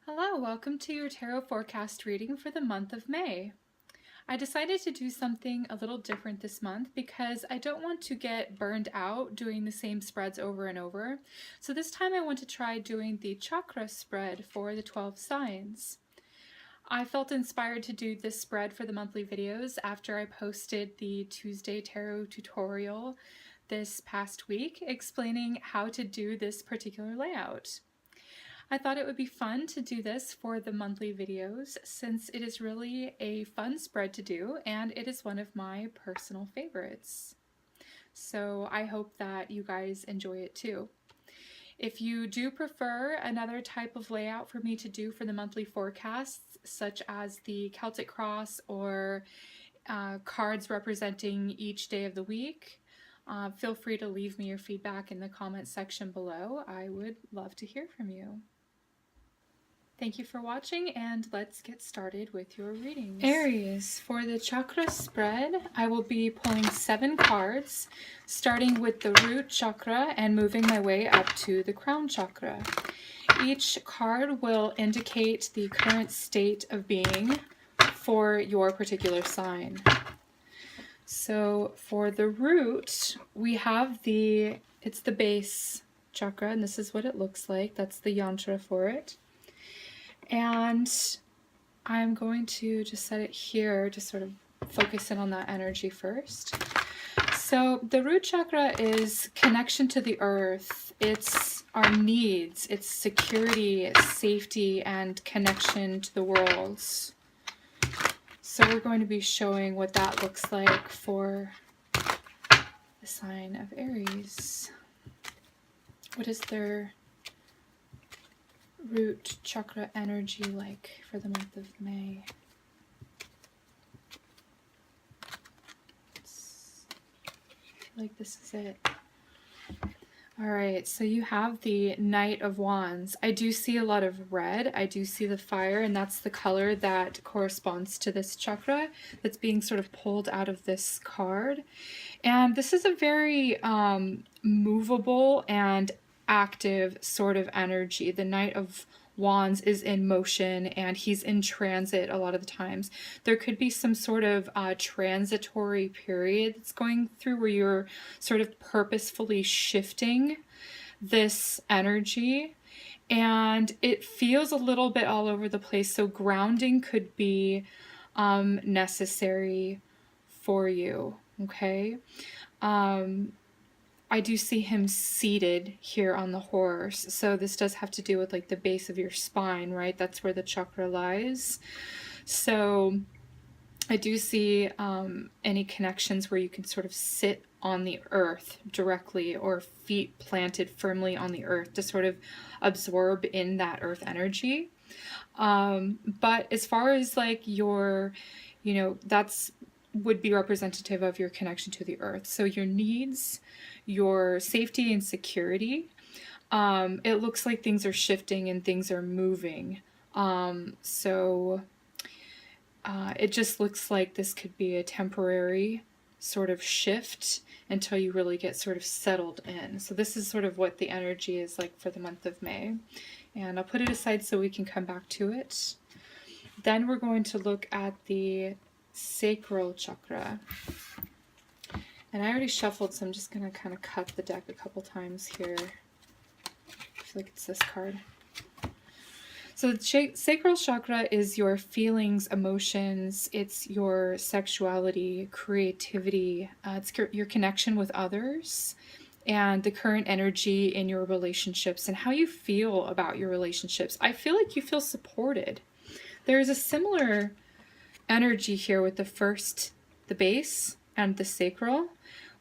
Hello, welcome to your tarot forecast reading for the month of May. I decided to do something a little different this month because I don't want to get burned out doing the same spreads over and over. So this time I want to try doing the chakra spread for the 12 signs. I felt inspired to do this spread for the monthly videos after I posted the Tuesday tarot tutorial this past week explaining how to do this particular layout. I thought it would be fun to do this for the monthly videos since it is really a fun spread to do and it is one of my personal favorites. So I hope that you guys enjoy it too. If you do prefer another type of layout for me to do for the monthly forecasts, such as the Celtic Cross or cards representing each day of the week, feel free to leave me your feedback in the comments section below. I would love to hear from you. Thank you for watching, and let's get started with your readings. Aries, for the chakra spread, I will be pulling 7 cards, starting with the root chakra and moving my way up to the crown chakra. Each card will indicate the current state of being for your particular sign. So for the root, we have it's the base chakra, and this is what it looks like. That's the yantra for it. And I'm going to just set it here to sort of focus in on that energy first. So the root chakra is connection to the earth. It's our needs, it's security, safety, and connection to the world. So we're going to be showing what that looks like for the sign of Aries. What is their root chakra energy like for the month of May? I feel like this is it. Alright, so you have the Knight of Wands. I do see a lot of red. I do see the fire, and that's the color that corresponds to this chakra that's being sort of pulled out of this card. And this is a very movable and active sort of energy. The Knight of Wands is in motion and he's in transit a lot of the times. There could be some sort of transitory period that's going through where you're sort of purposefully shifting this energy, and it feels a little bit all over the place. So grounding could be necessary for you, okay? I do see him seated here on the horse. So this does have to do with like the base of your spine, right? That's where the chakra lies. So I do see any connections where you can sort of sit on the earth directly, or feet planted firmly on the earth to sort of absorb in that earth energy. But as far as like your, that's would be representative of your connection to the earth. So your needs, your safety and security, it looks like things are shifting and things are moving. It just looks like this could be a temporary sort of shift until you really get sort of settled in. So this is sort of what the energy is like for the month of May. And I'll put it aside so we can come back to it. Then we're going to look at the sacral chakra. And I already shuffled, so I'm just going to kind of cut the deck a couple times here. I feel like it's this card. So the sacral chakra is your feelings, emotions, it's your sexuality, creativity, it's your connection with others, and the current energy in your relationships and how you feel about your relationships. I feel like you feel supported. There's a similar energy here with the base and the sacral,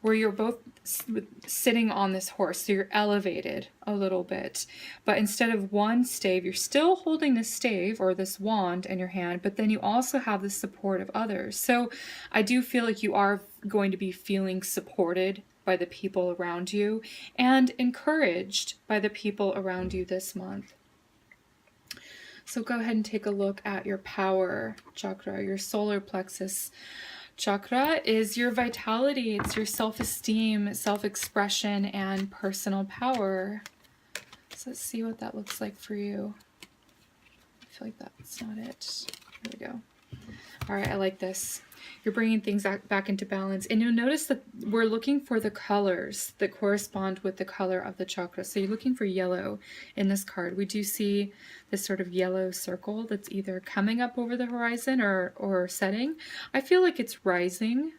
where you're both sitting on this horse, so you're elevated a little bit. But instead of one stave, you're still holding this stave or this wand in your hand, but then you also have the support of others. So I do feel like you are going to be feeling supported by the people around you and encouraged by the people around you this month. So go ahead and take a look at your power chakra. Your solar plexus chakra is your vitality. It's your self-esteem, self-expression, and personal power. So let's see what that looks like for you. feel like that's not it. There we go. All right, I like this. You're bringing things back into balance. And you'll notice that we're looking for the colors that correspond with the color of the chakra. So you're looking for yellow in this card. We do see this sort of yellow circle that's either coming up over the horizon or setting. I feel like it's rising.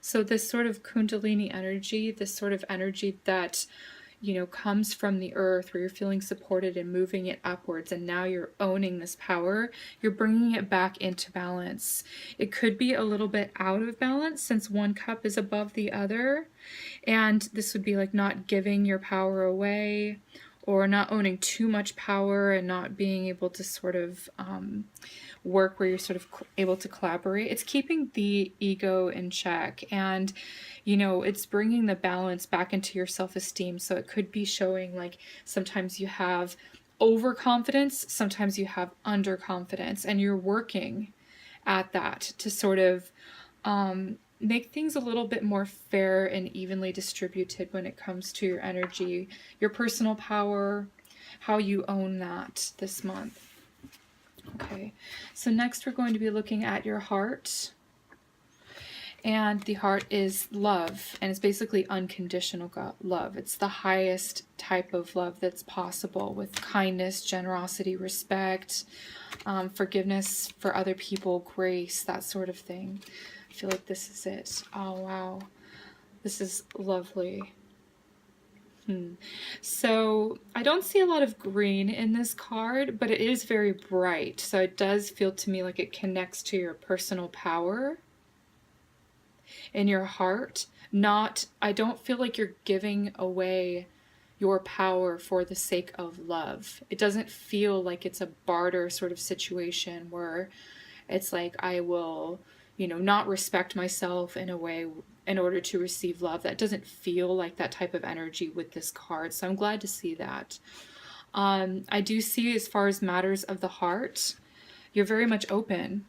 So this sort of kundalini energy, this sort of energy that comes from the earth, where you're feeling supported and moving it upwards, and now you're owning this power, you're bringing it back into balance. It could be a little bit out of balance since one cup is above the other, and this would be like not giving your power away, or not owning too much power and not being able to sort of work where you're sort of able to collaborate. It's keeping the ego in check, and it's bringing the balance back into your self-esteem. So it could be showing like sometimes you have overconfidence, sometimes you have underconfidence, and you're working at that to sort of make things a little bit more fair and evenly distributed when it comes to your energy, your personal power, how you own that this month. Okay, so next we're going to be looking at your heart. And the heart is love, and it's basically unconditional love. It's the highest type of love that's possible, with kindness, generosity, respect, forgiveness for other people, grace, that sort of thing. I feel like this is it. Oh, wow. This is lovely. So I don't see a lot of green in this card, but it is very bright. So it does feel to me like it connects to your personal power in your heart. I don't feel like you're giving away your power for the sake of love. It doesn't feel like it's a barter sort of situation where it's like I will, not respect myself in a way in order to receive love. That doesn't feel like that type of energy with this card. So I'm glad to see that. I do see, as far as matters of the heart, you're very much open.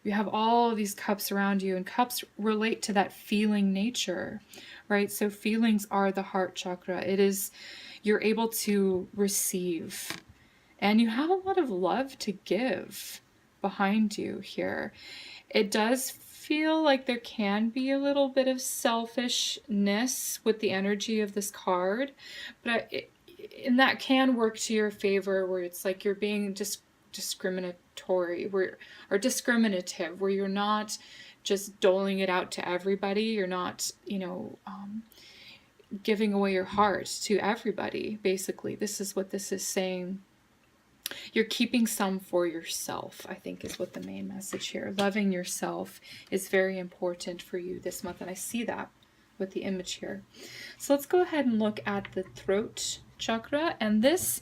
You have all of these cups around you, and cups relate to that feeling nature, right? So feelings are the heart chakra. You're able to receive, and you have a lot of love to give behind you here. It does feel like there can be a little bit of selfishness with the energy of this card, but and that can work to your favor, where it's like you're being discriminatory, or discriminative, where you're not just doling it out to everybody. You're not, giving away your heart to everybody. Basically, this is what this is saying. You're keeping some for yourself, I think, is what the main message here. Loving yourself is very important for you this month, and I see that with the image here. So let's go ahead and look at the throat chakra, and this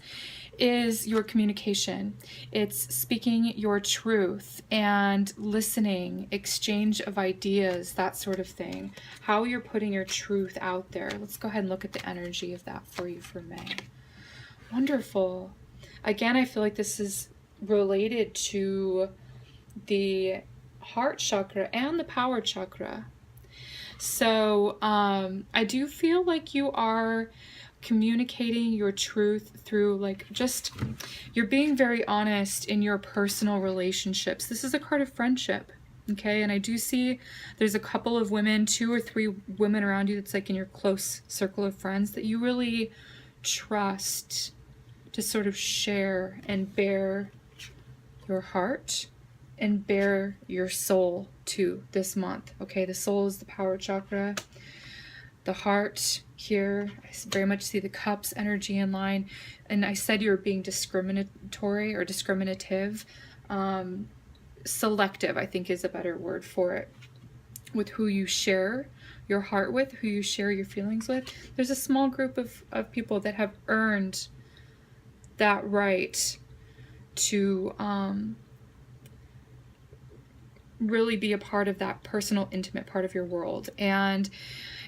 is your communication. It's speaking your truth and listening, exchange of ideas, that sort of thing. How you're putting your truth out there. Let's go ahead and look at the energy of that for you for May. Wonderful. Again, I feel like this is related to the heart chakra and the power chakra. So I do feel like you are communicating your truth through you're being very honest in your personal relationships. This is a card of friendship, okay? And I do see there's a couple of women, 2 or 3 women around you that's like in your close circle of friends that you really trust to sort of share and bare your heart and bare your soul to this month, okay? The soul is the power chakra. The heart here, I very much see the cups energy in line. And I said you were being discriminatory or discriminative. Selective, I think, is a better word for it. With who you share your heart with, who you share your feelings with. There's a small group of people that have earned that right to really be a part of that personal, intimate part of your world. And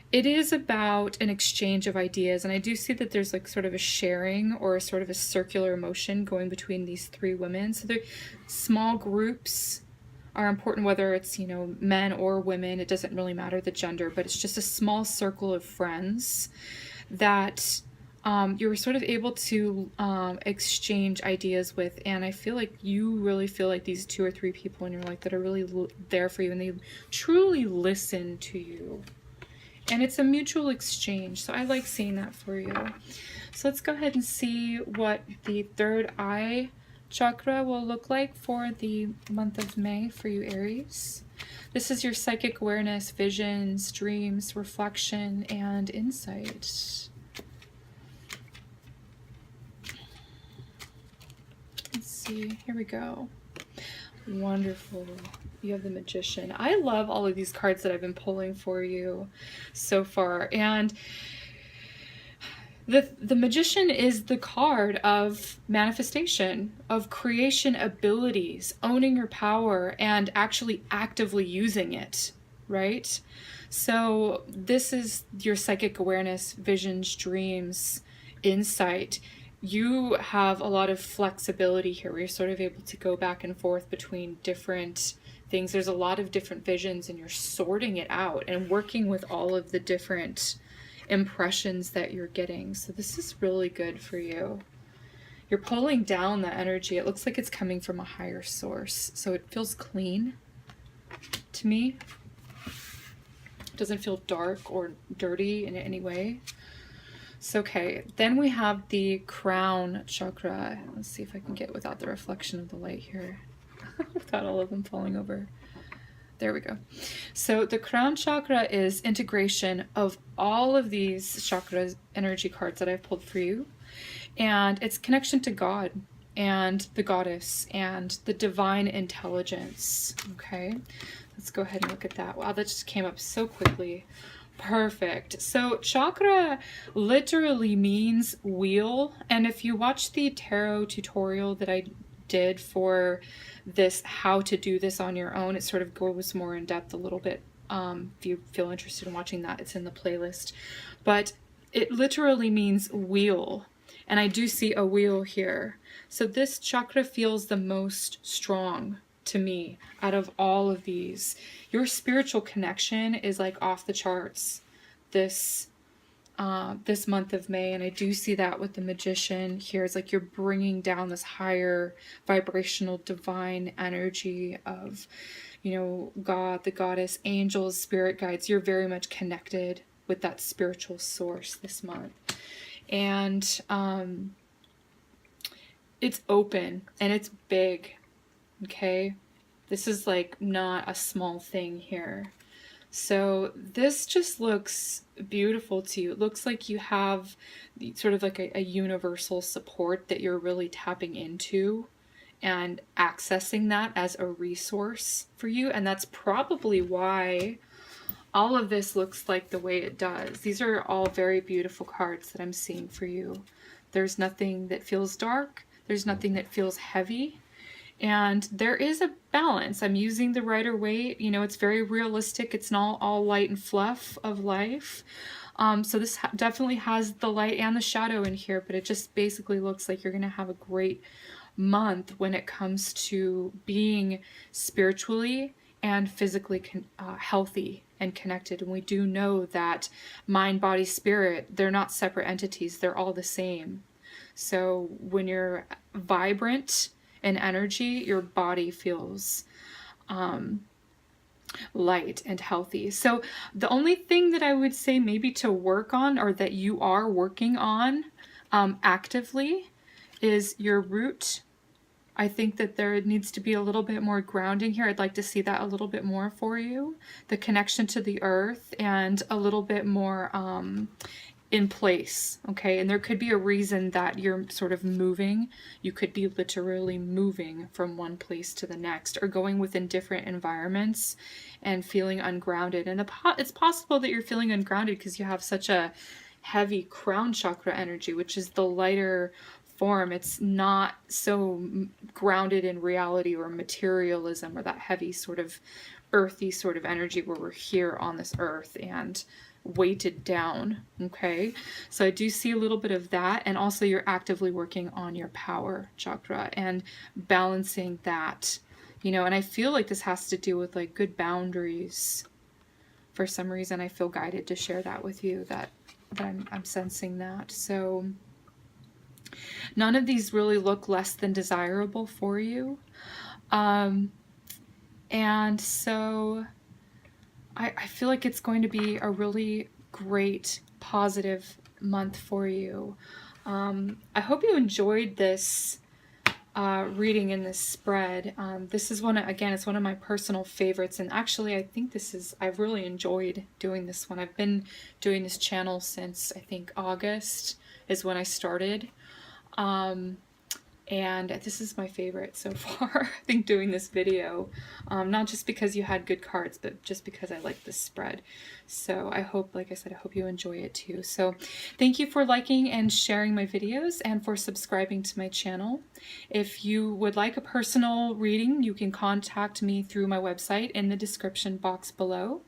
it is about an exchange of ideas, and I do see that there's like sort of a sharing or sort of a circular motion going between these 3 women. So the small groups are important, whether it's, men or women. It doesn't really matter the gender, but it's just a small circle of friends that you were sort of able to exchange ideas with, and I feel like you really feel like these 2 or 3 people in your life that are really there for you, and they truly listen to you. And it's a mutual exchange, so I like seeing that for you. So let's go ahead and see what the third eye chakra will look like for the month of May for you, Aries. This is your psychic awareness, visions, dreams, reflection, and insight. Let's see, here we go. Wonderful. You have the Magician. I love all of these cards that I've been pulling for you so far. And the Magician is the card of manifestation, of creation abilities, owning your power, and actually actively using it, right? So this is your psychic awareness, visions, dreams, insight. You have a lot of flexibility here where you're sort of able to go back and forth between different things. There's a lot of different visions, and you're sorting it out and working with all of the different impressions that you're getting. So this is really good for you. You're pulling down the energy. It looks like it's coming from a higher source. So it feels clean to me. It doesn't feel dark or dirty in any way. So, okay, then we have the crown chakra. Let's see if I can get without the reflection of the light here. Without all of them falling over. There we go. So the crown chakra is integration of all of these chakras, energy cards that I've pulled for you. And it's connection to God and the goddess and the divine intelligence. Okay, let's go ahead and look at that. Wow, that just came up so quickly. Perfect. So chakra literally means wheel. And if you watch the tarot tutorial that I did for this, how to do this on your own, it sort of goes more in depth a little bit. If you feel interested in watching that, it's in the playlist. But it literally means wheel. And I do see a wheel here. So this chakra feels the most strong to me out of all of these. Your spiritual connection is like off the charts this month of May, and I do see that with the Magician here. It's like you're bringing down this higher vibrational divine energy of, you know, God, the goddess, angels, spirit guides. You're very much connected with that spiritual source this month. And it's open and it's big. Okay, this is like not a small thing here. So this just looks beautiful to you. It looks like you have sort of like a universal support that you're really tapping into and accessing that as a resource for you. And that's probably why all of this looks like the way it does. These are all very beautiful cards that I'm seeing for you. There's nothing that feels dark. There's nothing that feels heavy. And there is a balance. I'm using the Rider-Waite. You know, it's very realistic. It's not all light and fluff of life. So this definitely has the light and the shadow in here, but it just basically looks like you're going to have a great month when it comes to being spiritually and physically healthy and connected. And we do know that mind, body, spirit, they're not separate entities. They're all the same. So when you're vibrant in energy, your body feels light and healthy. So the only thing that I would say maybe to work on, or that you are working on actively, is your root. I think that there needs to be a little bit more grounding here. I'd like to see that a little bit more for you. The connection to the earth and a little bit more in place, okay? And there could be a reason that you're sort of moving. You could be literally moving from one place to the next, or going within different environments and feeling ungrounded. And it's possible that you're feeling ungrounded because you have such a heavy crown chakra energy, which is the lighter form. It's not so grounded in reality or materialism, or that heavy sort of earthy sort of energy where we're here on this earth and weighted down. Okay, so I do see a little bit of that. And also you're actively working on your power chakra and balancing that, you know. And I feel like this has to do with like good boundaries. For some reason I feel guided to share that with you, that I'm sensing that. So none of these really look less than desirable for you. And so I feel like it's going to be a really great, positive month for you. I hope you enjoyed this reading in this spread. This is again, it's one of my personal favorites, and actually I think I've really enjoyed doing this one. I've been doing this channel since I think August is when I started. And this is my favorite so far. I think doing this video, not just because you had good cards, but just because I like this spread. So I hope, like I said, I hope you enjoy it too. So thank you for liking and sharing my videos and for subscribing to my channel. If you would like a personal reading, you can contact me through my website in the description box below.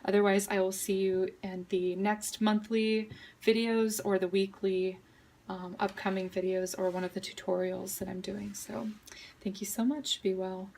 Otherwise, I will see you in the next monthly videos or the weekly upcoming videos or one of the tutorials that I'm doing. So thank you so much. Be well.